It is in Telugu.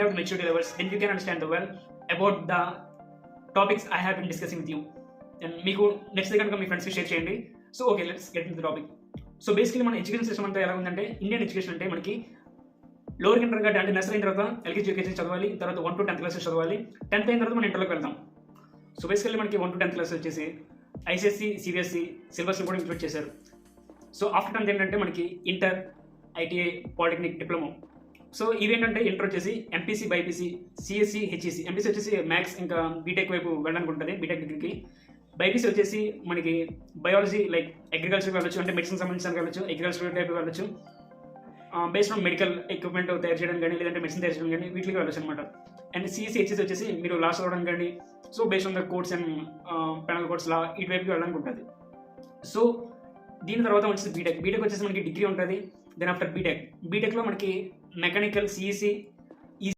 have the maturity levels, then you can understand the well about the topics I have been discussing with you. And మీకు నెక్స్ట్ కనుక మీ ఫ్రెండ్స్కి షేర్ చేయండి. So okay, let's get in the topic. So basically మన ఎడ్యుకేషన్ సిస్టమ్ అంతా ఎలా ఉందంటే, ఇండియన్ ఎడ్యుకేషన్ అంటే మనకి లోవర్ కిండర్ గార్డెన్ అంటే నర్సరీ అయిన తర్వాత ఎల్కేజీ యూకేజీ చదవాలి, తర్వాత 1 to 10th క్లాసెస్ చదవాలి, 10th అయిన తర్వాత మనం ఇంటర్లోకి వెళ్తాం. సో బేసికల్లీ మనకి 1 to 10th క్లాస్ వచ్చేసి ఐసీఎస్సీ సిబిఎస్ఈ సిలబస్ని కూడా ఇంక్లూడ్ చేశారు. సో ఆఫ్టర్ 10th ఏంటంటే మనకి inter, ITI, polytechnic, diploma. So ఇవేంటంటే ఇంటర్ వచ్చేసి MPC, BiPC, CSC, HEC. MPC వచ్చేసి మ్యాథ్స్ ఇంకా బీటెక్ వైపు వెళ్ళడానికి ఉంటుంది, బీటెక్ డిగ్రీకి. బైపీసీ వచ్చేసి మనకి బయాలజీ లైక్ అగ్రికల్చర్ వెళ్ళచ్చు, అంటే మెడిసిన్ సంబంధించిన వెళ్ళచ్చు, అగ్రికల్చర్ టైప్ వెళ్ళచ్చు, బేస్డ్ ఆన్ మెడికల్ ఎక్విప్మెంట్ తయారు చేయడం కానీ, లేదంటే మెడిసిన్ తయారు చేయడం కానీ, వీటికి వెళ్ళచ్చు అనమాట. అండ్ సిఎస్సి, హెచ్ఈసీ వచ్చేసి మీరు లా చదవడం కానీ, so based on the courts and penal courts law ఇటువైపుకి వెళ్ళడానికి ఉంటుంది. సో దీని తర్వాత వచ్చేసి బీటెక్. బీటెక్ వచ్చేసి మనకి డిగ్రీ ఉంటుంది. దెన్ ఆఫ్టర్ బీటెక్లో మనకి మెకానికల్, సిఈసీ,